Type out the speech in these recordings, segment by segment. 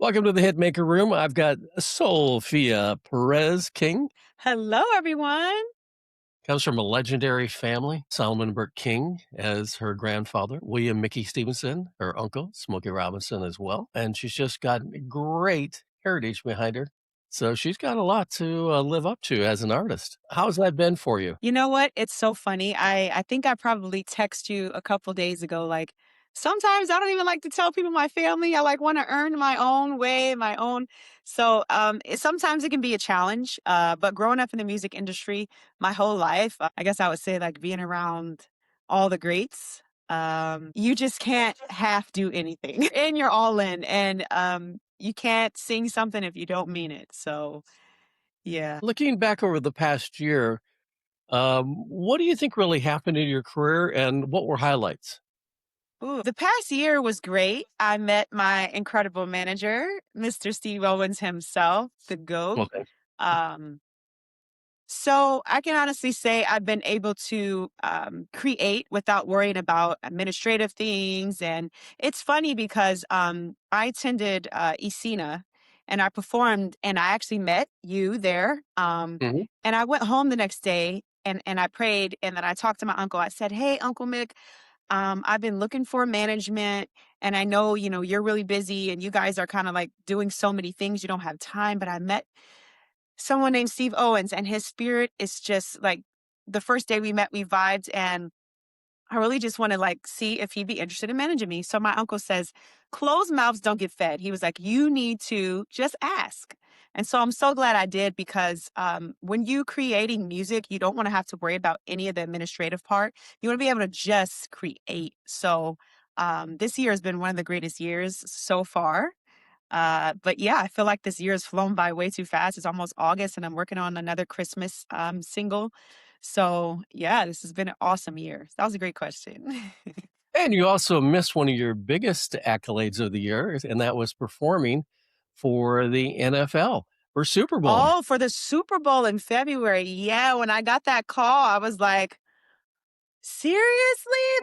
Welcome to the Hitmaker Room. I've got SouLfia Perez King. Hello, everyone. Comes from a legendary family. Solomon Burke King as her grandfather, William Mickey Stevenson, her uncle, Smokey Robinson as well. And she's just got great heritage behind her. So she's got a lot to live up to as an artist. How's that been for you? You know what? It's so funny. I think I probably text you a couple days ago. Like sometimes I don't even like to tell people my family. I like want to earn my own way, my own. So sometimes it can be a challenge. But growing up in the music industry my whole life, I guess I would say like being around all the greats. You just can't half do anything, and you're all in, and you can't sing something if you don't mean it. So yeah. Looking back over the past year, what do you think really happened in your career and what were highlights? Ooh, the past year was great. I met my incredible manager, Mr. Steve Owens himself, the GOAT. Okay. Um, so I can honestly say I've been able to create without worrying about administrative things. And it's funny because I attended Isina and I performed and I actually met you there. Mhm. And I went home the next day and I prayed and then I talked to my uncle. I said, "Hey, Uncle Mick, I've been looking for management and I know, you're really busy and you guys are kind of like doing so many things, you don't have time. But I met someone named Steve Owens and his spirit is just like the first day we met, we vibed and I really just want to like see if he'd be interested in managing me." So my uncle says, "Closed mouths don't get fed." He was like, "You need to just ask." And so I'm so glad I did because when you creating music, you don't want to have to worry about any of the administrative part. You want to be able to just create. So this year has been one of the greatest years so far. But yeah, I feel like this year has flown by way too fast. It's almost August and I'm working on another Christmas single. So yeah, this has been an awesome year. That was a great question. And you also missed one of your biggest accolades of the year, and that was performing for the NFL for Super Bowl. Oh, for the Super Bowl in February. Yeah, when I got that call, I was like, seriously?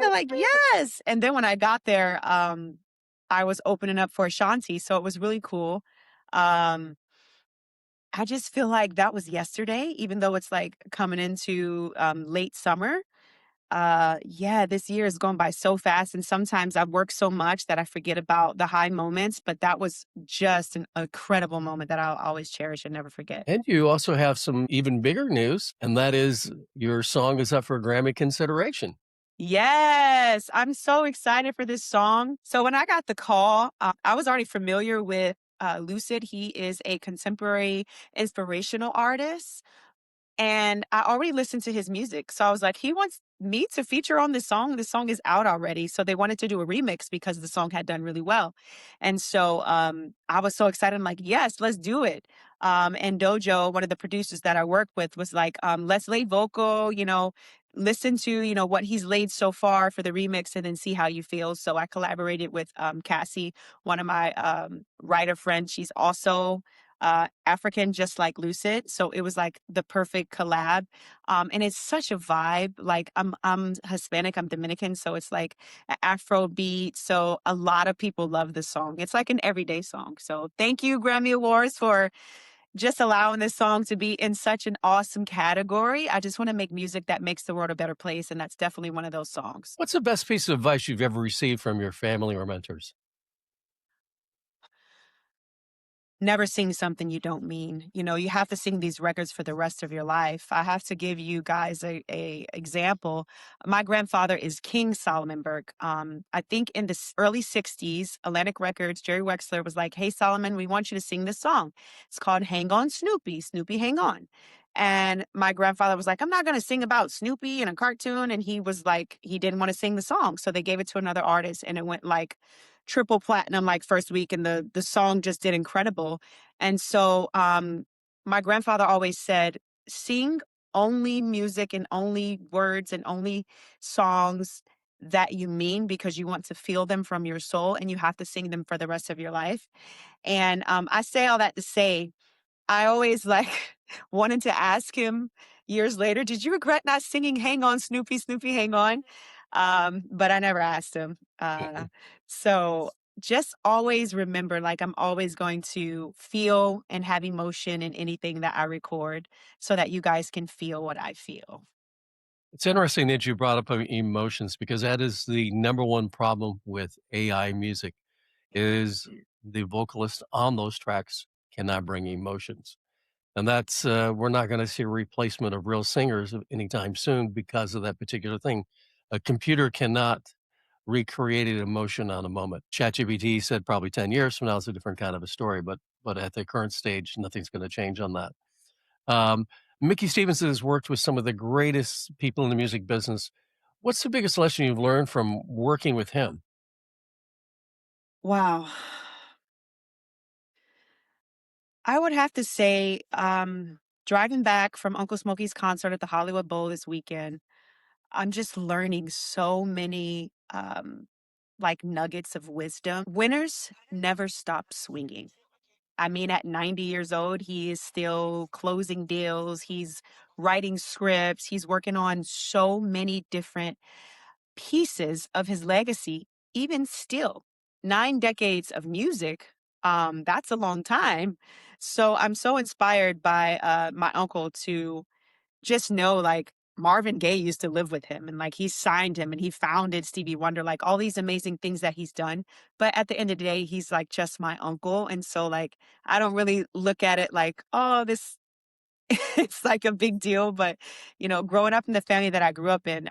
They're like, yes. And then when I got there, I was opening up for Ashanti. So it was really cool. Um, I just feel like that was yesterday, even though it's like coming into late summer. Yeah, this year is going by so fast. And sometimes I work so much that I forget about the high moments, but that was just an incredible moment that I'll always cherish and never forget. And you also have some even bigger news, and that is your song is up for Grammy consideration. Yes, I'm so excited for this song. So when I got the call, I was already familiar with Lucid. He is a contemporary inspirational artist. And I already listened to his music. So I was like, he wants me to feature on this song. This song is out already. So they wanted to do a remix because the song had done really well. And so I was so excited. I'm like, yes, let's do it. And Dojo, one of the producers that I work with, was like, let's lay vocal, listen to, what he's laid so far for the remix and then see how you feel. So I collaborated with Cassie, one of my writer friends. She's also African, just like Lucid. So it was like the perfect collab. And it's such a vibe. Like I'm Hispanic, I'm Dominican, so it's like an Afro beat. So a lot of people love this song. It's like an everyday song. So thank you, Grammy Awards, for just allowing this song to be in such an awesome category. I just want to make music that makes the world a better place. And that's definitely one of those songs. What's the best piece of advice you've ever received from your family or mentors? Never sing something you don't mean. You have to sing these records for the rest of your life. I have to give you guys a example. My grandfather is King Solomon Burke. I think in the early 60s, Atlantic Records, Jerry Wexler was like, "Hey, Solomon, we want you to sing this song. It's called Hang On Snoopy, Snoopy Hang On." And my grandfather was like, "I'm not going to sing about Snoopy in a cartoon." And he was like, he didn't want to sing the song. So they gave it to another artist and it went like triple platinum like first week and the song just did incredible. And so my grandfather always said, "Sing only music and only words and only songs that you mean because you want to feel them from your soul and you have to sing them for the rest of your life." And I say all that to say I always like wanted to ask him years later, "Did you regret not singing Hang On Snoopy, Snoopy Hang On?" But I never asked him. So just always remember, like, I'm always going to feel and have emotion in anything that I record so that you guys can feel what I feel. It's interesting that you brought up emotions because that is the number one problem with AI music is the vocalist on those tracks cannot bring emotions. And that's we're not going to see a replacement of real singers anytime soon because of that particular thing. A computer cannot recreate an emotion on a moment. ChatGPT said probably 10 years from now it's a different kind of a story, but at the current stage, nothing's going to change on that. Um, Mickey Stevenson has worked with some of the greatest people in the music business. What's the biggest lesson you've learned from working with him? Wow. I would have to say, driving back from Uncle Smokey's concert at the Hollywood Bowl this weekend, I'm just learning so many, like, nuggets of wisdom. Winners never stop swinging. I mean, at 90 years old, he is still closing deals. He's writing scripts. He's working on so many different pieces of his legacy, even still. 9 decades of music, that's a long time. So I'm so inspired by my uncle to just know, like, Marvin Gaye used to live with him and, like, he signed him and he founded Stevie Wonder, like, all these amazing things that he's done. But at the end of the day, he's, like, just my uncle. And so, like, I don't really look at it like, oh, this it's like a big deal, but, growing up in the family that I grew up in,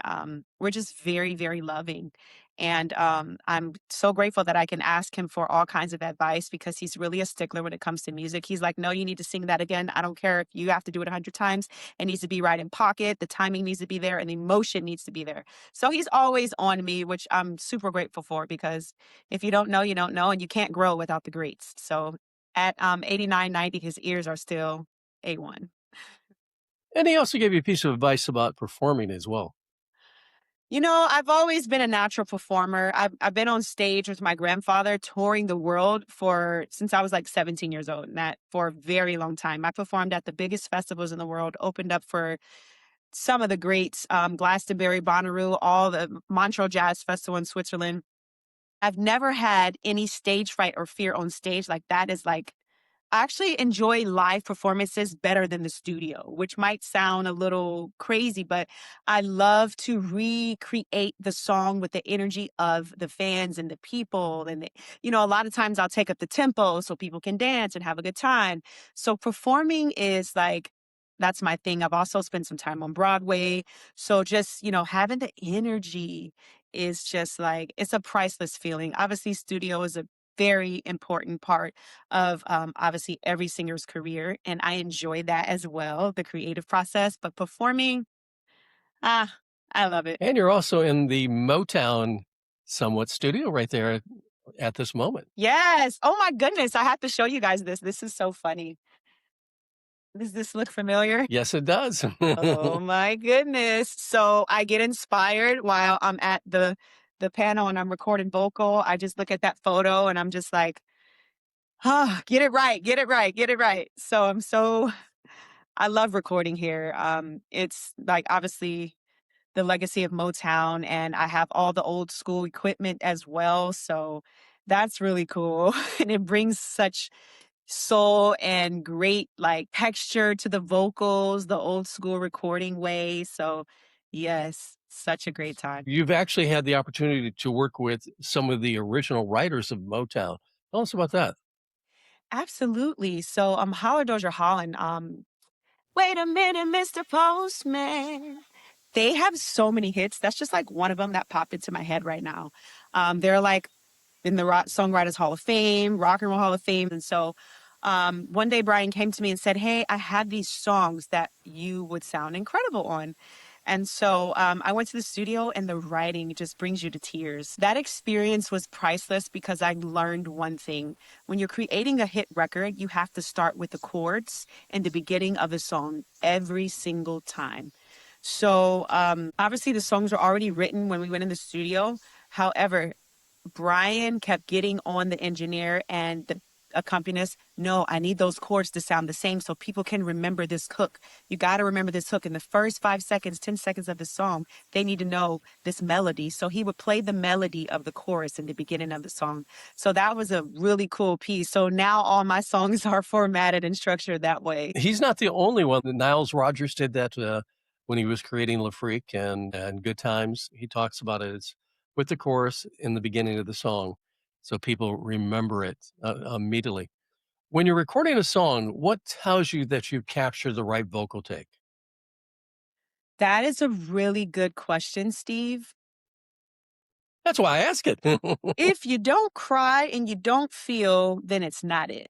we're just very, very loving. And I'm so grateful that I can ask him for all kinds of advice because he's really a stickler when it comes to music. He's like, no, you need to sing that again. I don't care if you have to do it 100 times. It needs to be right in pocket. The timing needs to be there and the emotion needs to be there. So he's always on me, which I'm super grateful for because if you don't know, you don't know, and you can't grow without the greats. So at 89, 90, his ears are still A1. And he also gave you a piece of advice about performing as well. I've always been a natural performer. I've been on stage with my grandfather touring the world for since I was like 17 years old, and that for a very long time. I performed at the biggest festivals in the world, opened up for some of the greats, Glastonbury, Bonnaroo, all the Montreux Jazz Festival in Switzerland. I've never had any stage fright or fear on stage. Like that is like I actually enjoy live performances better than the studio, which might sound a little crazy, but I love to recreate the song with the energy of the fans and the people. A lot of times I'll take up the tempo so people can dance and have a good time. So performing is like, that's my thing. I've also spent some time on Broadway. So just, having the energy is just like, it's a priceless feeling. Obviously, studio is a very important part of obviously every singer's career. And I enjoy that as well, the creative process. But performing, ah, I love it. And you're also in the Motown somewhat studio right there at this moment. Yes. Oh my goodness. I have to show you guys this. This is so funny. Does this look familiar? Yes, it does. Oh my goodness. So I get inspired while I'm at the panel and I'm recording vocal. I just look at that photo and I'm just like, get it right, get it right, get it right. So I love recording here. It's like obviously the legacy of Motown, and I have all the old school equipment as well. So that's really cool. And it brings such soul and great like texture to the vocals, the old school recording way. So, yes, such a great time. You've actually had the opportunity to work with some of the original writers of Motown. Tell us about that. Absolutely. So, Holler Doja Holland, wait a minute, Mr. Postman. They have so many hits. That's just like one of them that popped into my head right now. They're like in the Songwriters Hall of Fame, Rock and Roll Hall of Fame. And so one day Brian came to me and said, hey, I have these songs that you would sound incredible on. And so I went to the studio and the writing just brings you to tears. That experience was priceless because I learned one thing. When you're creating a hit record, you have to start with the chords and the beginning of the song every single time. So obviously the songs were already written when we went in the studio. However, Brian kept getting on the engineer and accompanist, no, I need those chords to sound the same so people can remember this hook. You got to remember this hook in the first 5 seconds, 10 seconds of the song. They need to know this melody. So he would play the melody of the chorus in the beginning of the song. So that was a really cool piece. So now all my songs are formatted and structured that way. He's not the only one. Niles Rodgers did that when he was creating Le Freak and Good Times. He talks about it. It's with the chorus in the beginning of the song, so people remember it immediately. When you're recording a song, what tells you that you've captured the right vocal take? That is a really good question, Steve. That's why I ask it. If you don't cry and you don't feel, then it's not it.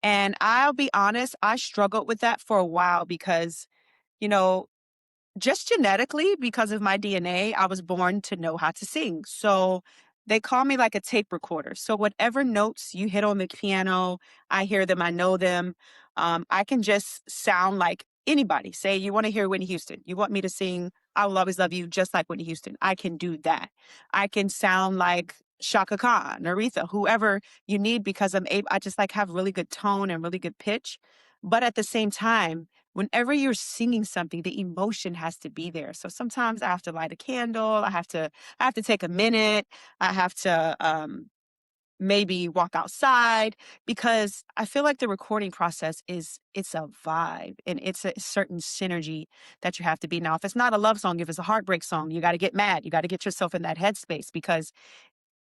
And I'll be honest, I struggled with that for a while because, you know, just genetically, because of my DNA, I was born to know how to sing. So they call me like a tape recorder. So whatever notes you hit on the piano, I hear them, I know them. I can just sound like anybody. Say you want to hear Whitney Houston. You want me to sing I Will Always Love You just like Whitney Houston. I can do that. I can sound like Shaka Khan, Aretha, whoever you need because I just like have really good tone and really good pitch. But at the same time, whenever you're singing something, the emotion has to be there. So sometimes I have to light a candle. I have to take a minute. I have to maybe walk outside because I feel like the recording process it's a vibe and it's a certain synergy that you have to be. Now, if it's not a love song, if it's a heartbreak song, you got to get mad. You got to get yourself in that headspace because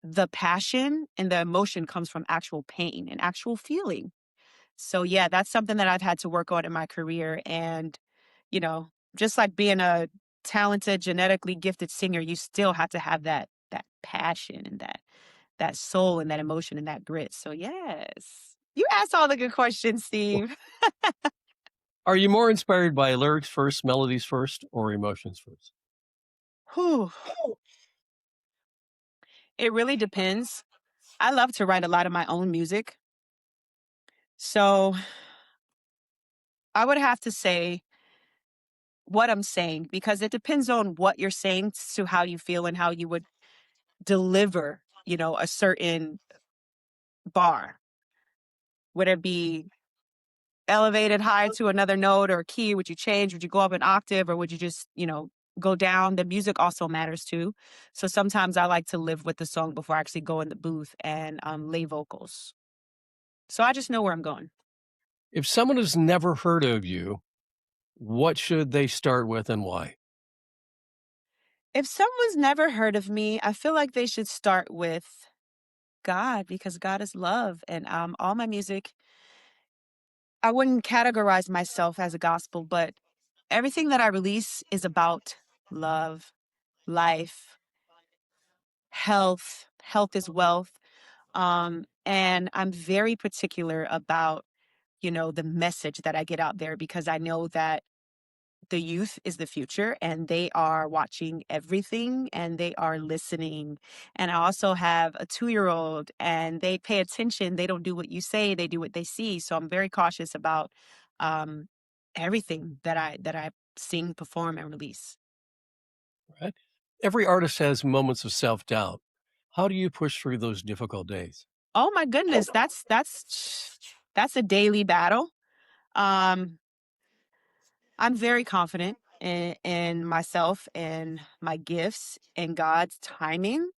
the passion and the emotion comes from actual pain and actual feeling. So yeah, that's something that I've had to work on in my career. And, you know, just like being a talented, genetically gifted singer, you still have to have that passion and that soul and that emotion and that grit. So yes. You asked all the good questions, Steve. Are you more inspired by lyrics first, melodies first, or emotions first? Whew. It really depends. I love to write a lot of my own music. So I would have to say what I'm saying because it depends on what you're saying to how you feel and how you would deliver, a certain bar. Would it be elevated high to another note or key? Would you change? Would you go up an octave or would you just, go down? The music also matters too. So sometimes I like to live with the song before I actually go in the booth and lay vocals. So I just know where I'm going. If someone has never heard of you, what should they start with and why? If someone's never heard of me, I feel like they should start with God because God is love. And all my music, I wouldn't categorize myself as a gospel, but everything that I release is about love, life, health. Health is wealth. And I'm very particular about, the message that I get out there because I know that the youth is the future and they are watching everything and they are listening. And I also have a 2-year old and they pay attention. They don't do what you say, they do what they see. So I'm very cautious about um, everything that I sing, perform, and release. Right? Every artist has moments of self doubt. How do you push through those difficult days? Oh my goodness, that's a daily battle. Um, I'm very confident in myself and my gifts and God's timing.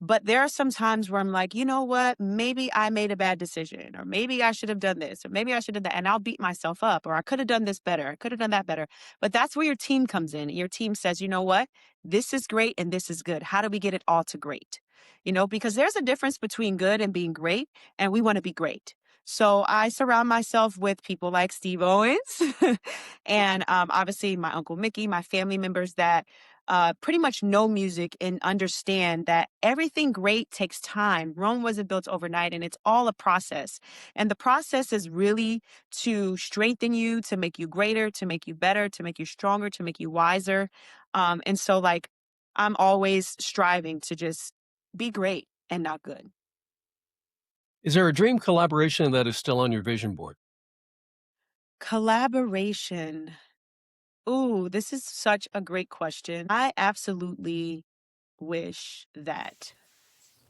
But there are some times where I'm like, you know what? Maybe I made a bad decision, or maybe I should have done this, or maybe I should have that. And I'll beat myself up, or I could have done this better. I could have done that better. But that's where your team comes in. Your team says, you know what? This is great and this is good. How do we get it all to great? Because there's a difference between good and being great, and we want to be great. So I surround myself with people like Steve Owens and obviously my Uncle Mickey, my family members that pretty much know music and understand that everything great takes time. Rome wasn't built overnight and it's all a process. And the process is really to strengthen you, to make you greater, to make you better, to make you stronger, to make you wiser. And so, like, I'm always striving to just be great and not good. Is there a dream collaboration that is still on your vision board? Collaboration. Ooh, this is such a great question. I absolutely wish that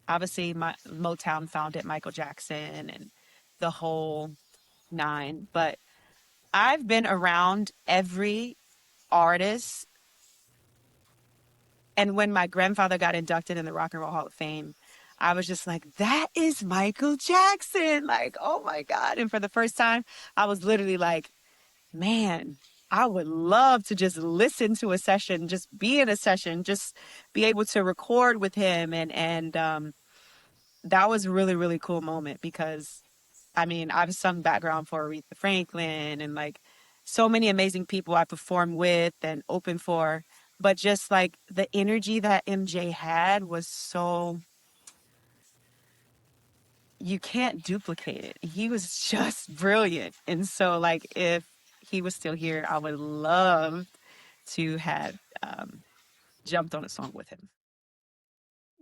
obviously my Motown founded Michael Jackson and the whole 9, but I've been around every artist, and when my grandfather got inducted in the Rock and Roll Hall of Fame, I was just like, "That is Michael Jackson!" Like, oh my God. And for the first time, I was literally like, man, I would love to just listen to a session, just be in a session, just be able to record with him. And that was a really, really cool moment because I mean, I've sung background for Aretha Franklin and like so many amazing people I performed with and opened for. But just like the energy that MJ had was so, you can't duplicate it. He was just brilliant. And so, like, if he was still here, I would love to have jumped on a song with him.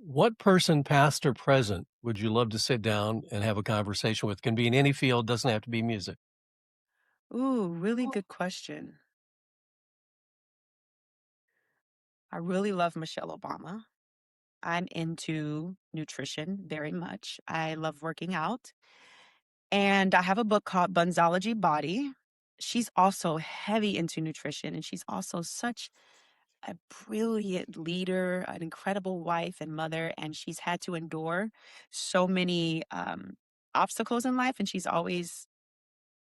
What person, past or present, would you love to sit down and have a conversation with? Can be in any field, doesn't have to be music. Ooh, really good question. I really love Michelle Obama. I'm into nutrition very much. I love working out. And I have a book called Bunzology Body. She's also heavy into nutrition, and she's also such a brilliant leader, an incredible wife and mother, and she's had to endure so many obstacles in life, and she's always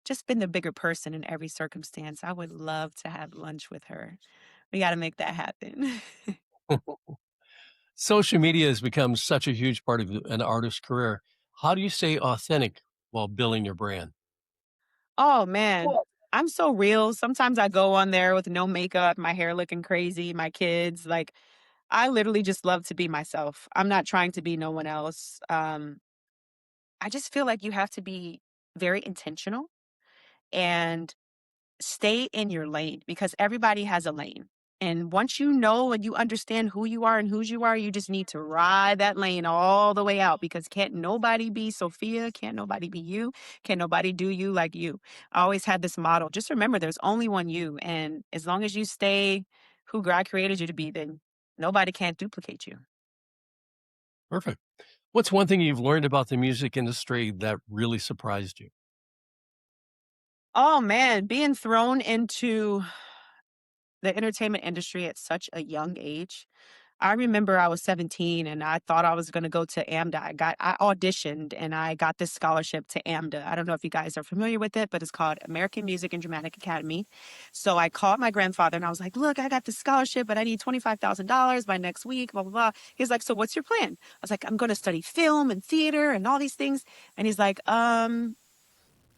just been the bigger person in every circumstance. I would love to have lunch with her. We got to make that happen. Social media has become such a huge part of an artist's career. How do you stay authentic while building your brand? Oh man, I'm so real. Sometimes I go on there with no makeup, my hair looking crazy, my kids. Like, I literally just love to be myself. I'm not trying to be no one else. I just feel like you have to be very intentional and stay in your lane because everybody has a lane. And once you know and you understand who you are and whose you are, you just need to ride that lane all the way out because can't nobody be SouLfia, can't nobody be you, can't nobody do you like you. I always had this model. Just remember there's only one you. And as long as you stay who God created you to be, then nobody can't duplicate you. Perfect. What's one thing you've learned about the music industry that really surprised you? Oh man, being thrown into the entertainment industry at such a young age. I remember I was 17 and I thought I was going to go to AMDA. I auditioned and I got this scholarship to AMDA. I don't know if you guys are familiar with it, but it's called American Music and Dramatic Academy. So I called my grandfather and I was like, "Look, I got this scholarship, but I need $25,000 by next week, blah blah blah." He's like, "So what's your plan?" I was like, "I'm going to study film and theater and all these things." And he's like, I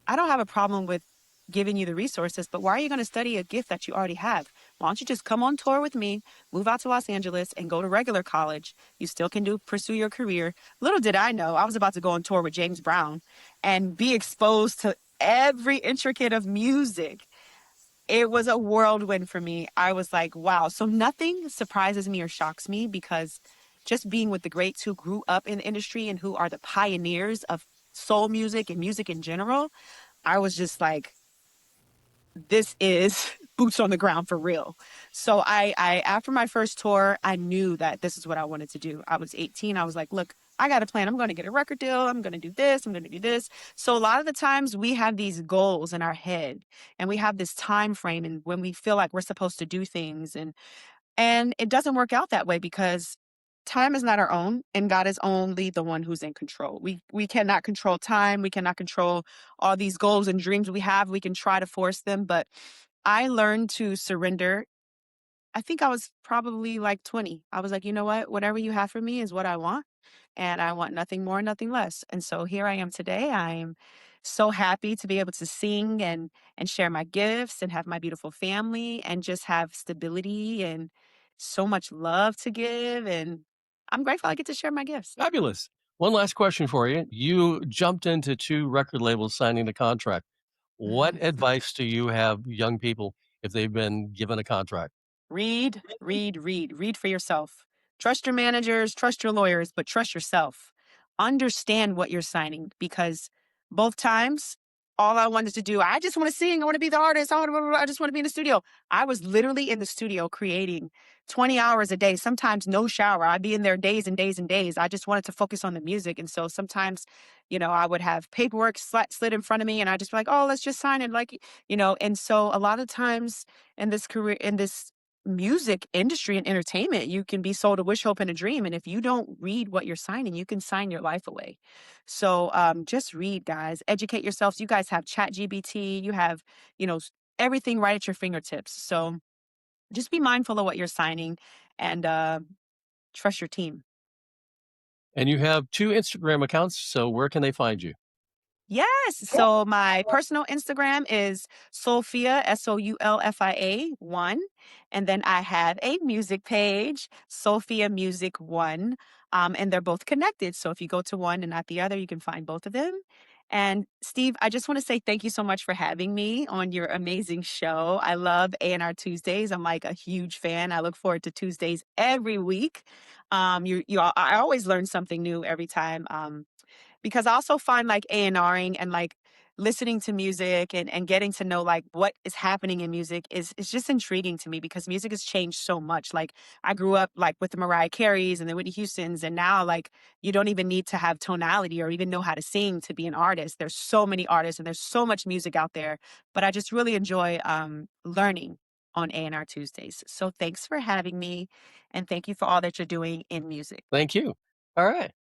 don't have a problem with giving you the resources, but why are you going to study a gift that you already have? Why don't you just come on tour with me, move out to Los Angeles, and go to regular college? You still can pursue your career. Little did I know, I was about to go on tour with James Brown and be exposed to every intricate of music. It was a whirlwind for me. I was like, wow. So nothing surprises me or shocks me because just being with the greats who grew up in the industry and who are the pioneers of soul music and music in general, I was just like, this is boots on the ground for real. So I after my first tour, I knew that this is what I wanted to do. I was 18. I was like, look, I got a plan. I'm going to get a record deal. I'm going to do this. I'm going to do this. So a lot of the times we have these goals in our head and we have this time frame and when we feel like we're supposed to do things and it doesn't work out that way because time is not our own and God is only the one who's in control. We cannot control time, we cannot control all these goals and dreams we have. We can try to force them, but I learned to surrender. I think I was probably like 20. I was like, "You know what? Whatever you have for me is what I want, and I want nothing more, nothing less." And so here I am today. I am so happy to be able to sing and share my gifts and have my beautiful family and just have stability and so much love to give and I'm grateful I get to share my gifts. Fabulous. One last question for you. You jumped into 2 record labels signing a contract. What advice do you have young people if they've been given a contract? Read, read, read. Read for yourself. Trust your managers, trust your lawyers, but trust yourself. Understand what you're signing because both times all I wanted to do. I just want to sing. I want to be the artist. I just want to be in the studio. I was literally in the studio creating 20 hours a day, sometimes no shower. I'd be in there days and days and days. I just wanted to focus on the music. And so sometimes, I would have paperwork slid in front of me and I just be like, oh, let's just sign it. And so a lot of times in this music industry and entertainment, you can be sold a wish, hope, and a dream. And if you don't read what you're signing, you can sign your life away. So just read, guys. Educate yourselves. You guys have Chat GBT. You have, everything right at your fingertips. So just be mindful of what you're signing and trust your team. And you have 2 Instagram accounts, so where can they find you? Yes. So my personal Instagram is SouLfia, SOULFIA 1. And then I have a music page, SouLfia Music 1. And they're both connected. So if you go to one and not the other, you can find both of them. And Steve, I just want to say thank you so much for having me on your amazing show. I love A&R Tuesdays. I'm like a huge fan. I look forward to Tuesdays every week. I always learn something new every time. Because I also find like A&Ring and like listening to music and getting to know like what is happening in music is just intriguing to me because music has changed so much. Like I grew up like with the Mariah Careys and the Whitney Houstons, and now like you don't even need to have tonality or even know how to sing to be an artist. There's so many artists and there's so much music out there. But I just really enjoy learning on A&R Tuesdays. So thanks for having me and thank you for all that you're doing in music. Thank you. Alright.